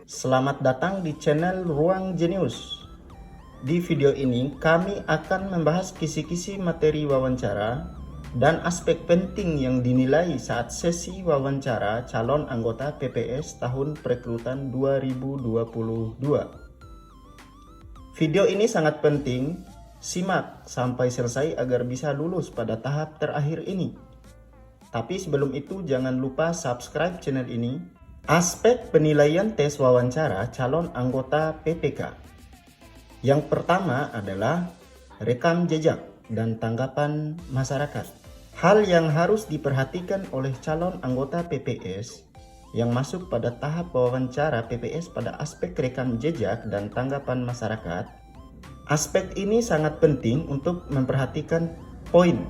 Selamat datang di channel Ruang Jenius. Di video ini kami akan membahas kisi-kisi materi wawancara dan aspek penting yang dinilai saat sesi wawancara calon anggota PPS tahun perekrutan 2022. Video ini sangat penting, simak sampai selesai agar bisa lulus pada tahap terakhir ini. Tapi sebelum itu jangan lupa subscribe channel ini. Aspek penilaian tes wawancara calon anggota PPK. Yang pertama adalah rekam jejak dan tanggapan masyarakat. Hal yang harus diperhatikan oleh calon anggota PPS yang masuk pada tahap wawancara PPS pada aspek rekam jejak dan tanggapan masyarakat. Aspek ini sangat penting untuk memperhatikan poin,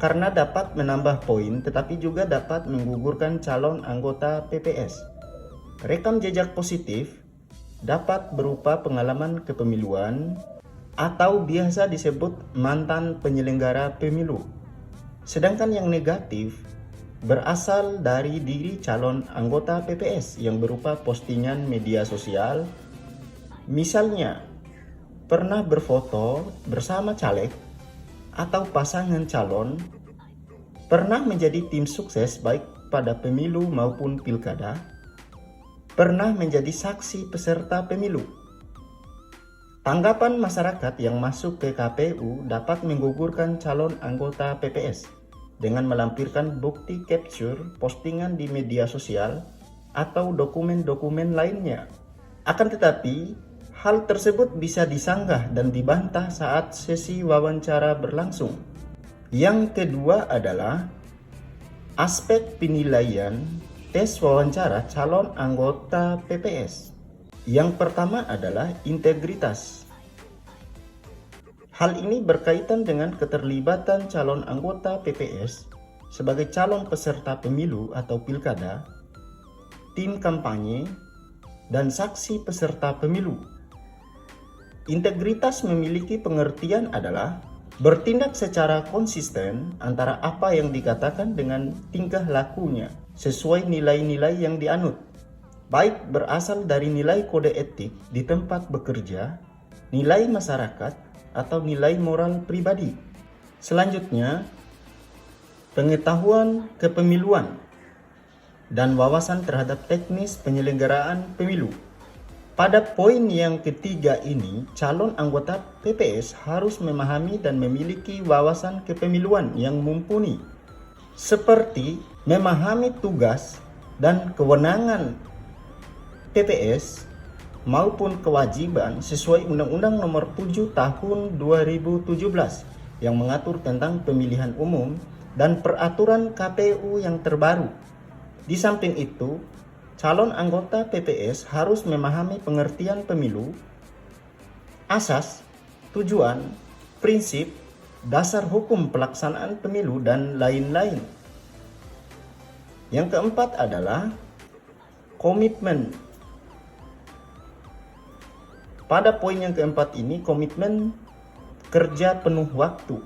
karena dapat menambah poin tetapi juga dapat menggugurkan calon anggota PPS. Rekam jejak positif dapat berupa pengalaman kepemiluan atau biasa disebut mantan penyelenggara pemilu. Sedangkan yang negatif berasal dari diri calon anggota PPS yang berupa postingan media sosial. Misalnya, pernah berfoto bersama caleg atau pasangan calon, pernah menjadi tim sukses baik pada pemilu maupun pilkada, pernah menjadi saksi peserta pemilu. Tanggapan masyarakat yang masuk ke KPU dapat menggugurkan calon anggota PPS dengan melampirkan bukti capture postingan di media sosial atau dokumen-dokumen lainnya. Akan tetapi, hal tersebut bisa disanggah dan dibantah saat sesi wawancara berlangsung. Yang kedua adalah aspek penilaian tes wawancara calon anggota PPS. Yang pertama adalah integritas. Hal ini berkaitan dengan keterlibatan calon anggota PPS sebagai calon peserta pemilu atau pilkada, tim kampanye, dan saksi peserta pemilu. Integritas memiliki pengertian adalah bertindak secara konsisten antara apa yang dikatakan dengan tingkah lakunya sesuai nilai-nilai yang dianut, baik berasal dari nilai kode etik di tempat bekerja, nilai masyarakat, atau nilai moral pribadi. Selanjutnya, pengetahuan kepemiluan dan wawasan terhadap teknis penyelenggaraan pemilu. Pada poin yang ketiga ini, calon anggota PPS harus memahami dan memiliki wawasan kepemiluan yang mumpuni, seperti memahami tugas dan kewenangan PPS maupun kewajiban sesuai Undang-Undang Nomor 7 Tahun 2017 yang mengatur tentang pemilihan umum dan peraturan KPU yang terbaru. Di samping itu, calon anggota PPS harus memahami pengertian pemilu, asas, tujuan, prinsip, dasar hukum pelaksanaan pemilu, dan lain-lain. Yang keempat adalah komitmen. Pada poin yang keempat ini, komitmen kerja penuh waktu.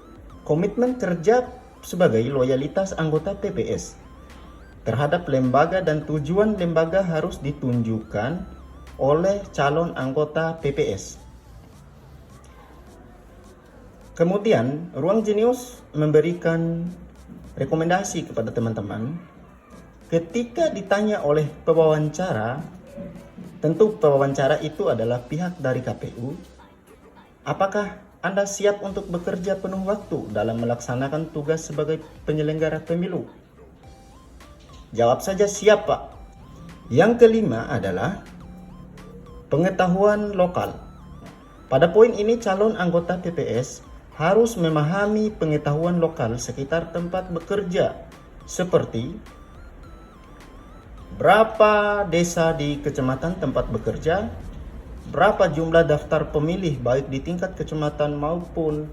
Komitmen kerja sebagai loyalitas anggota PPS terhadap lembaga dan tujuan lembaga harus ditunjukkan oleh calon anggota PPS. Kemudian, Ruang Jenius memberikan rekomendasi kepada teman-teman. Ketika ditanya oleh pewawancara, tentu pewawancara itu adalah pihak dari KPU, apakah Anda siap untuk bekerja penuh waktu dalam melaksanakan tugas sebagai penyelenggara pemilu? Jawab saja siap, Pak. Yang kelima adalah pengetahuan lokal. Pada poin ini calon anggota PPS harus memahami pengetahuan lokal sekitar tempat bekerja, seperti berapa desa di kecamatan tempat bekerja, berapa jumlah daftar pemilih baik di tingkat kecamatan maupun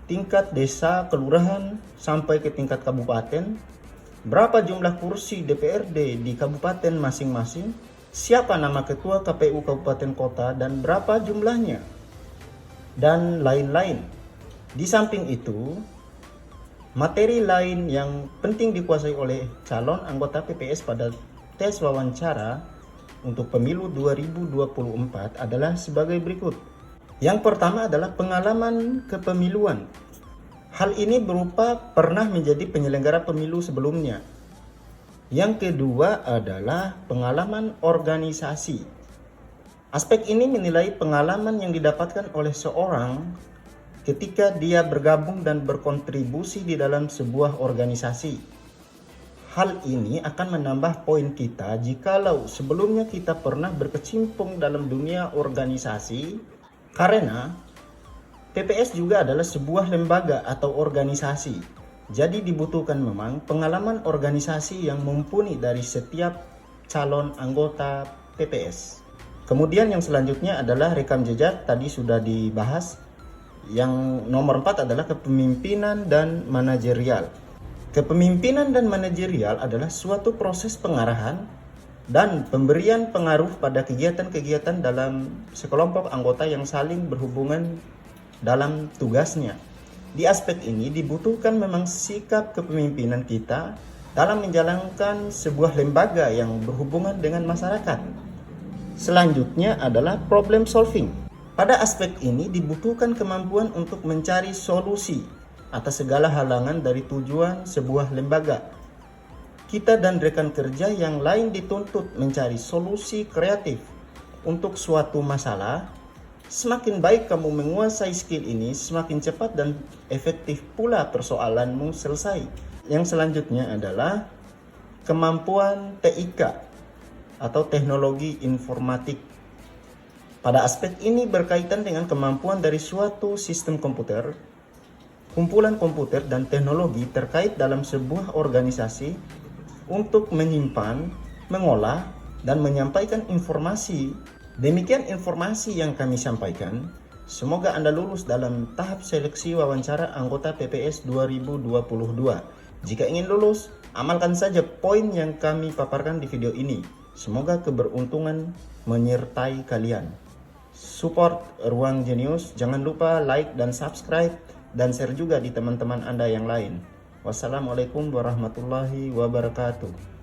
tingkat desa, kelurahan, sampai ke tingkat kabupaten, berapa jumlah kursi DPRD di kabupaten masing-masing, siapa nama ketua KPU kabupaten kota, dan berapa jumlahnya, dan lain-lain. Di samping itu, materi lain yang penting dikuasai oleh calon anggota PPS pada tes wawancara untuk pemilu 2024 adalah sebagai berikut. Yang pertama adalah pengalaman kepemiluan. Hal ini berupa pernah menjadi penyelenggara pemilu sebelumnya. Yang kedua adalah pengalaman organisasi. Aspek ini menilai pengalaman yang didapatkan oleh seorang ketika dia bergabung dan berkontribusi di dalam sebuah organisasi. Hal ini akan menambah poin kita jikalau sebelumnya kita pernah berkecimpung dalam dunia organisasi, karena PPS juga adalah sebuah lembaga atau organisasi. Jadi dibutuhkan memang pengalaman organisasi yang mumpuni dari setiap calon anggota PPS. Kemudian yang selanjutnya adalah rekam jejak, tadi sudah dibahas. Yang nomor 4 adalah kepemimpinan dan manajerial. Kepemimpinan dan manajerial adalah suatu proses pengarahan dan pemberian pengaruh pada kegiatan-kegiatan dalam sekelompok anggota yang saling berhubungan dalam tugasnya. Di aspek ini dibutuhkan memang sikap kepemimpinan kita dalam menjalankan sebuah lembaga yang berhubungan dengan masyarakat. Selanjutnya adalah problem solving. Pada aspek ini dibutuhkan kemampuan untuk mencari solusi atas segala halangan dari tujuan sebuah lembaga. Kita dan rekan kerja yang lain dituntut mencari solusi kreatif untuk suatu masalah. Semakin baik kamu menguasai skill ini, semakin cepat dan efektif pula persoalanmu selesai. Yang selanjutnya adalah kemampuan TIK atau teknologi informatik. Pada aspek ini berkaitan dengan kemampuan dari suatu sistem komputer, kumpulan komputer dan teknologi terkait dalam sebuah organisasi untuk menyimpan, mengolah, dan menyampaikan informasi. Demikian informasi yang kami sampaikan. Semoga Anda lulus dalam tahap seleksi wawancara anggota PPS 2022. Jika ingin lulus, amalkan saja poin yang kami paparkan di video ini. Semoga keberuntungan menyertai kalian. Support Ruang Jenius, jangan lupa like dan subscribe dan share juga di teman-teman Anda yang lain. Wassalamualaikum warahmatullahi wabarakatuh.